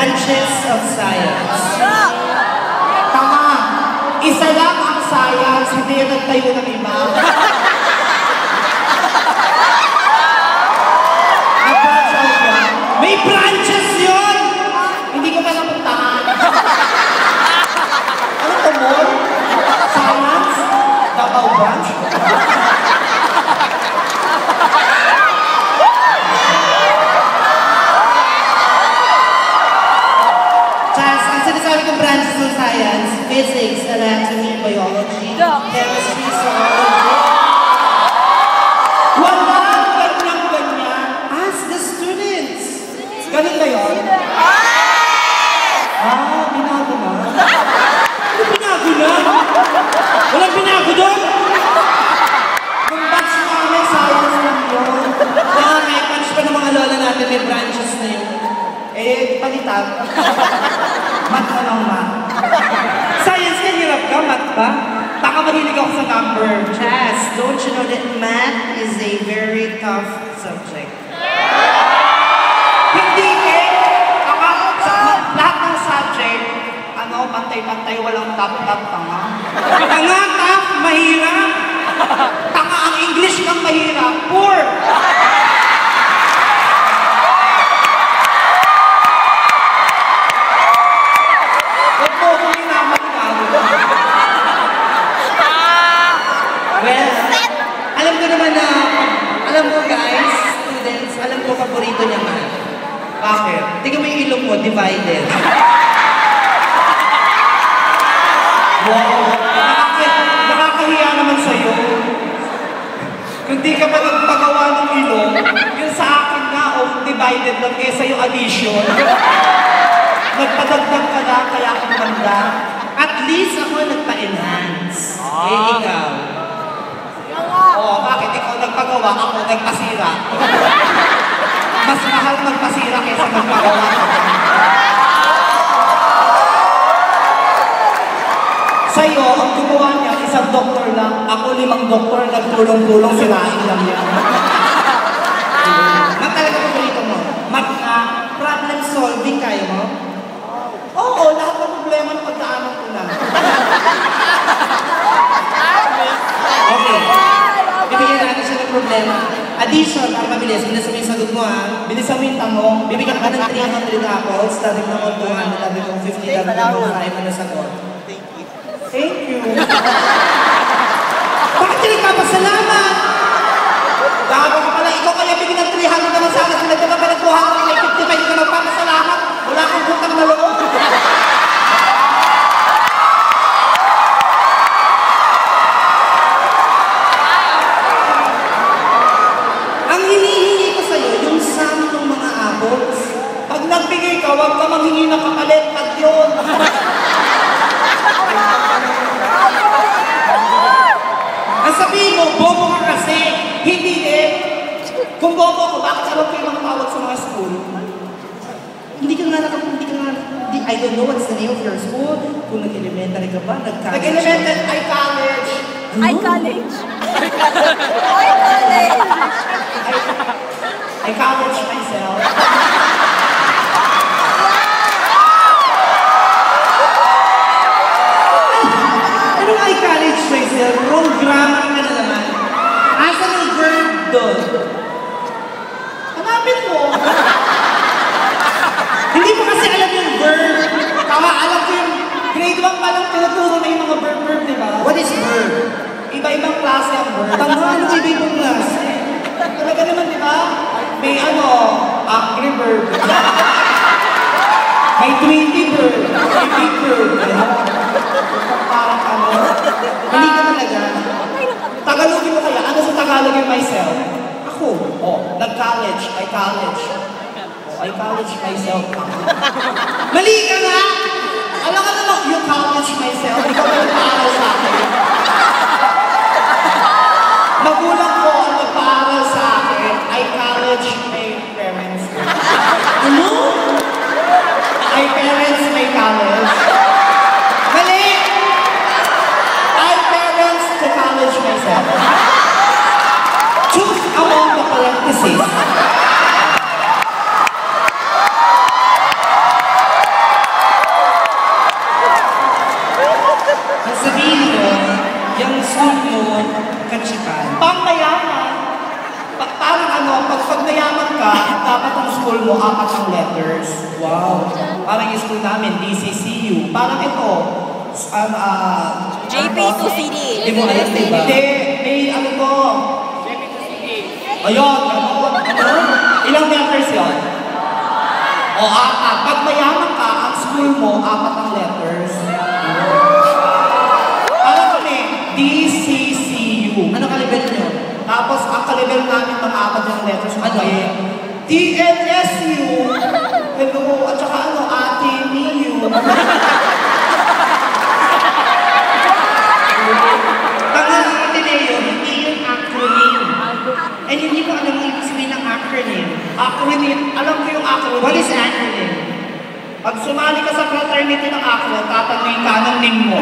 branches of science. Tama. Isa lang ang science, hindi yan nagtayo ng iba. May branches yun! Hindi ko pa napuntahan. Ano to mo? Science? Davao branch? Chas, ang sinasabi kong branches ng science, physics, anatomy, biology, chemistry, zoology. Wala! Ganyan-ganyan. Ask the students! Ganun ba yun? Binago na. Ano binago na? Walang binago doon! Nung batch namin, science lang yun. Kaya may punch pa ng mga lola natin, may branches na yun. Eh, palitan. Mat na lang mat. Science ka, hirap ka, math ba? Baka mahilig ako sa number. Chas, don't you know that math is a very tough subject? Hindi eh. Sa lahat ng subject, pantay-pantay, walang top-top tanga. Tanga, tough, mahirap. Tanga ang English ng mahirap. Poor. Huwag mo kong inamatinago. Well, alam ko naman na, alam mo guys, students, alam ko paborito niya math. Bakit? Tingnan mo yung ilong mo, divided. Wow. Nakakahiya naman sa'yo. Kung di ka pa nagpagawa ng ilong, yun sa akin nga, divided lang kesa yung addition. Nagpadagdag ka na, kaya ako maganda. At least ako nagpa-enhance. Eh, ikaw. Oo, bakit ikaw nagpagawa, ako nagpasira? Mas mahal magpasira kesa magpagawa. Sa'yo, ang gumawa niya, isang doktor lang. Ako 5 doktor, nagtulong-tulong, sirain lang yan. Math talaga paborito mo. Mat na, Problem solving kayo mo? oo, lahat ng problema na pagdaanan ko na. Okay. Bibigyan natin siya ng problema. Addition, para mabilis. Bilis mo yung sagot mo ha. Bilisan mo yung tanong. Bibigyan ka ng 300 apples, dating mo 200, dating mo 50, dating mo 5, ano sagot? Thank you. Bakit ka nagpapasalamat? Gago ka pala, ikaw kaya bigyan ng 300 naman sana, sila ka pa ng 200, may 55 ka magpapasalamat. Wala kang butang na loob. Ang hinihingi ko sa'yo, yung sum ng mga apples. Pag nagbigay ka, huwag ka manghingi ng kapalit at yun. Ang sabihin mo, bobo ka kasi. Hindi eh. Kung bobo ako, bakit alam ko yung mga tawag sa mga school? Hindi ka nga I don't know what's the name of your school. Kung nag-elementary ka ba, nag-college. Nag-elementary, ay college. Ay, college. I college myself. Ano nga i-college myself? Wrong grammar ka na naman. Asan ang verb doon? Hanapin mo. Hindi mo kasi alam yung verb. Tama, alam ko yung grade 1 pa lang tinuturo na yung mga verb, di ba? What is verb? Iba-ibang klase ang verb. Tanga, ano iba-ibang klase? Talaga naman, di ba? May angry verb. May 20 verb. May big verb. Parang Hindi ka talaga. Tagalogin mo kaya? Ano sa Tagalog yung myself? Ako. Nag-college. I college. I college myself. Mali ka nga! Alam ka naman, you college myself. Ikaw na nagpaaral sa akin. Magulang ko ang nagpaaral sa akin. I college my parents. Ano? I parents my college. Mali! I parents to college myself. Choose among the parentheses. school mo, kachikan? Pangmayaman. Parang ano, pag mayaman ka, dapat ang school mo, 4 ang letters. Wow. Parang yung school namin, DCCU. Parang ito, JP2CD. Hindi mo alam, di ba? Hindi, may ano to. Ayun, gano'n. Ano? Ilang letters yun? O, 4. Pag mayaman ka, ang school mo, 4 ang letters. Parang kami, DCCU. Ano ka-level nyo? Tapos, ang ka-level namin, mga 4 yung letters. Ano? TNSU. Hello, at saka ano, ATMU. Pag Ateneo, hindi yung acronym. And hindi ko alam yung ibig sabihin ng acronym. Acronym. Alam ko yung acronym. What is acronym? Pag sumali ka sa fraternity ng acronym, tatanungin ka ng name mo.